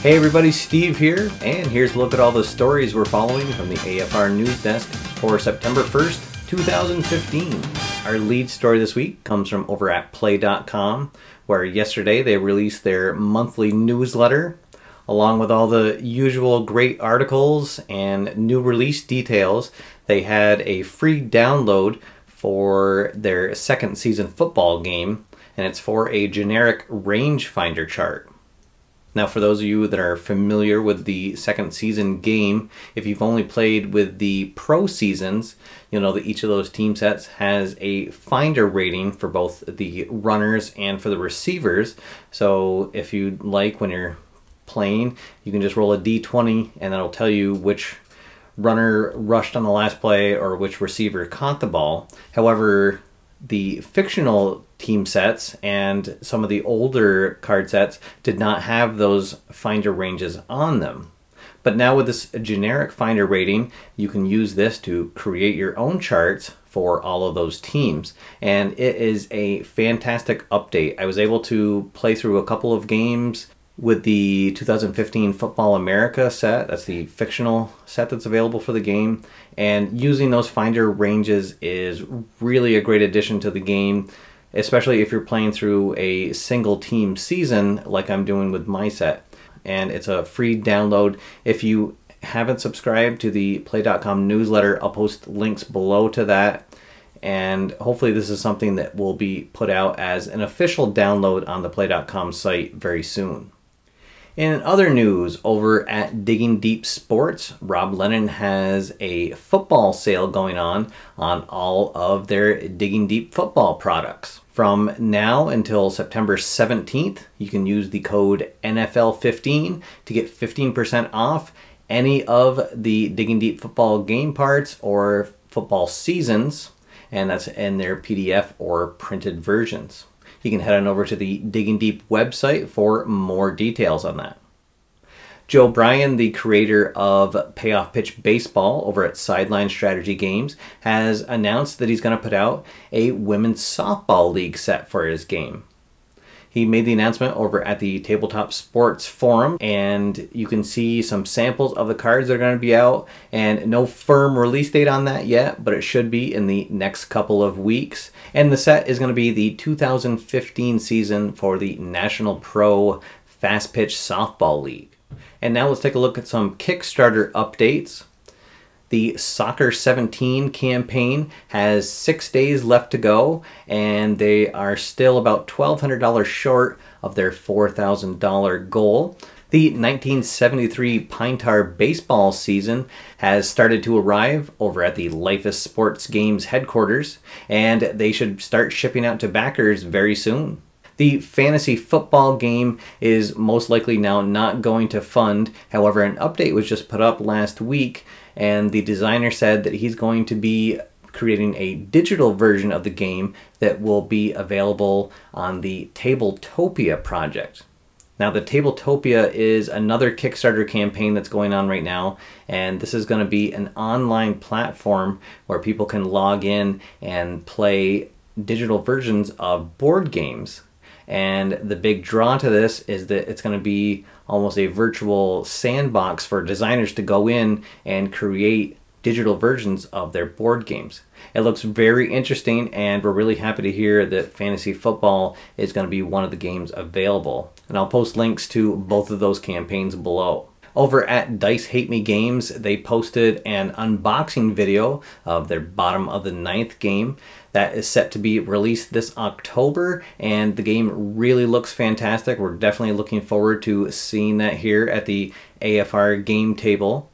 Hey everybody, Steve here, and here's a look at all the stories we're following from the AFR News Desk for September 1st, 2015. Our lead story this week comes from over at Play.com, where yesterday they released their monthly newsletter, along with all the usual great articles and new release details. They had a free download for their second season football game, and it's for a generic rangefinder chart. Now, for those of you that are familiar with the second season game, if you've only played with the pro seasons, you'll know that each of those team sets has a finder rating for both the runners and for the receivers. So if you'd like, when you're playing, you can just roll a d20 and that'll tell you which runner rushed on the last play or which receiver caught the ball. However, the fictional team sets and some of the older card sets did not have those finder ranges on them. But now with this generic finder rating, you can use this to create your own charts for all of those teams. And it is a fantastic update. I was able to play through a couple of games with the 2015 Football America set. That's the fictional set that's available for the game. And using those finder ranges is really a great addition to the game, especially if you're playing through a single team season like I'm doing with my set. And it's a free download. If you haven't subscribed to the Play.com newsletter, I'll post links below to that. And hopefully this is something that will be put out as an official download on the Play.com site very soon. In other news, over at Digging Deep Sports, Rob Lennon has a football sale going on all of their Digging Deep football products. From now until September 17th, you can use the code NFL15 to get 15% off any of the Digging Deep football game parts or football seasons, and that's in their PDF or printed versions. You can head on over to the Digging Deep website for more details on that. Joe Bryan, the creator of Payoff Pitch Baseball over at Sideline Strategy Games, has announced that he's going to put out a women's softball league set for his game. He made the announcement over at the Tabletop Sports Forum, and you can see some samples of the cards that are going to be out, and no firm release date on that yet, but it should be in the next couple of weeks. And the set is going to be the 2015 season for the National Pro Fastpitch Softball League. And now let's take a look at some Kickstarter updates. The Soccer 17 campaign has 6 days left to go, and they are still about $1,200 short of their $4,000 goal. The 1973 Pine Tar baseball season has started to arrive over at the Life is Sports Games headquarters, and they should start shipping out to backers very soon. The fantasy football game is most likely now not going to fund. However, an update was just put up last week, and the designer said that he's going to be creating a digital version of the game that will be available on the Tabltopia project. Now, the Tabltopia is another Kickstarter campaign that's going on right now, and this is going to be an online platform where people can log in and play digital versions of board games. And the big draw to this is that it's going to be almost a virtual sandbox for designers to go in and create digital versions of their board games. It looks very interesting, and we're really happy to hear that fantasy football is going to be one of the games available. And I'll post links to both of those campaigns below. Over at Dice Hate Me Games, they posted an unboxing video of their bottom of the ninth game that is set to be released this October, and the game really looks fantastic. We're definitely looking forward to seeing that here at the AFR game table.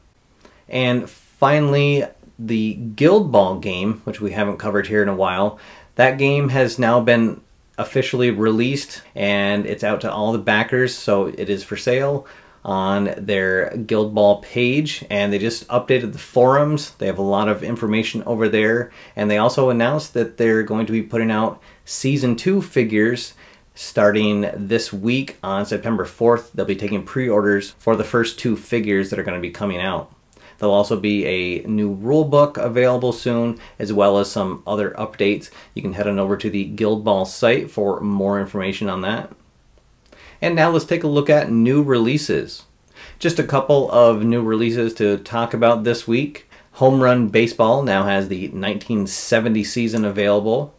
And finally, the Guild Ball game, which we haven't covered here in a while, that game has now been officially released, and it's out to all the backers, so it is for sale on their Guild Ball page, and they just updated the forums. They have a lot of information over there, and they also announced that they're going to be putting out Season 2 figures starting this week on September 4th. They'll be taking pre-orders for the first 2 figures that are going to be coming out. There'll also be a new rule book available soon, as well as some other updates. You can head on over to the Guild Ball site for more information on that. And now let's take a look at new releases. Just a couple of new releases to talk about this week. Homerun Baseball now has the 1970 season available.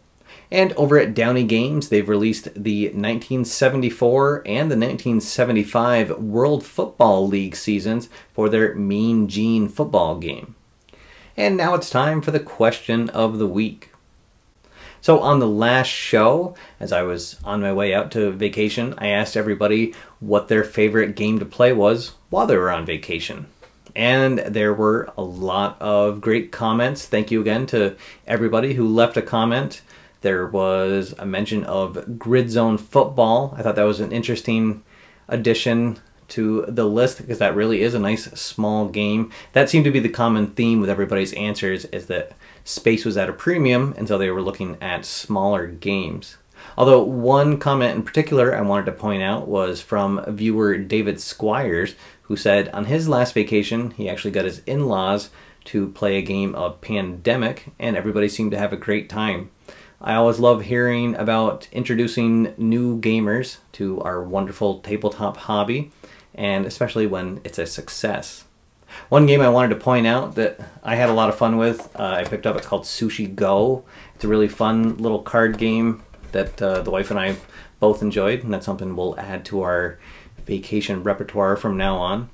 And over at Downey Games, they've released the 1974 and the 1975 World Football League seasons for their Mean Gene football game. And now it's time for the question of the week. So on the last show, as I was on my way out to vacation, I asked everybody what their favorite game to play was while they were on vacation. And there were a lot of great comments. Thank you again to everybody who left a comment. There was a mention of Grid Zone Football. I thought that was an interesting addition to the list because that really is a nice small game. That seemed to be the common theme with everybody's answers, is that space was at a premium, and so they were looking at smaller games. Although one comment in particular I wanted to point out was from viewer David Squires, who said on his last vacation he actually got his in-laws to play a game of Pandemic, and everybody seemed to have a great time. I always love hearing about introducing new gamers to our wonderful tabletop hobby, and especially when it's a success. One game I wanted to point out that I had a lot of fun with, I picked up, it's called Sushi Go. It's a really fun little card game that the wife and I both enjoyed, and that's something we'll add to our vacation repertoire from now on.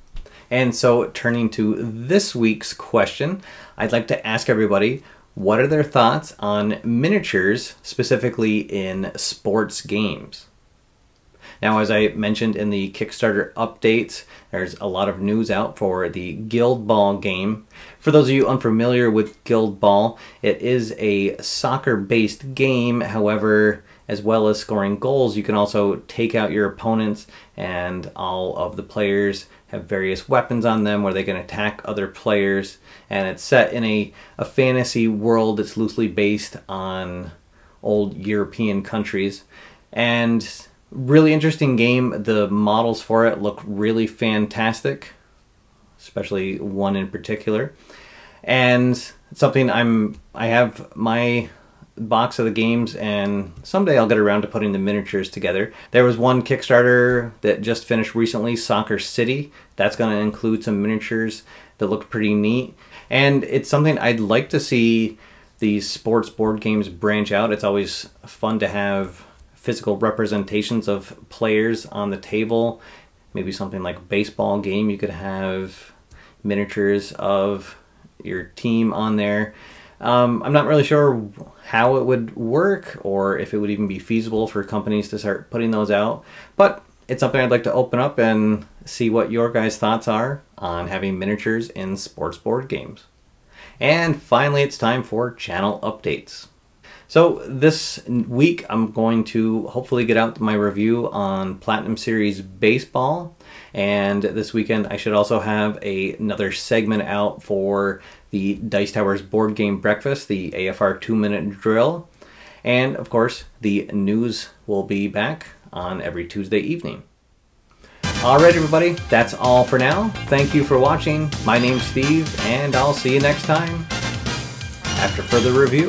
And so turning to this week's question, I'd like to ask everybody, what are their thoughts on miniatures, specifically in sports games? Now, as I mentioned in the Kickstarter updates, there's a lot of news out for the Guild Ball game. For those of you unfamiliar with Guild Ball, it is a soccer-based game. However, as well as scoring goals, you can also take out your opponents, and all of the players have various weapons on them where they can attack other players. And it's set in a fantasy world that's loosely based on old European countries. And really interesting game. The models for it look really fantastic, especially one in particular. And it's something I have my box of the games, and someday I'll get around to putting the miniatures together. There was one Kickstarter that just finished recently, Soccer City. That's going to include some miniatures that look pretty neat. And it's something I'd like to see these sports board games branch out. It's always fun to have physical representations of players on the table. Maybe something like a baseball game, you could have miniatures of your team on there. I'm not really sure how it would work or if it would even be feasible for companies to start putting those out, but it's something I'd like to open up and see what your guys' thoughts are on having miniatures in sports board games. And finally, it's time for channel updates. So this week I'm going to hopefully get out my review on Platinum Series Baseball, and this weekend I should also have another segment out for the Dice Towers Board Game Breakfast, the AFR 2-minute drill, and of course the news will be back on every Tuesday evening. Alright everybody, that's all for now. Thank you for watching. My name's Steve, and I'll see you next time after further review.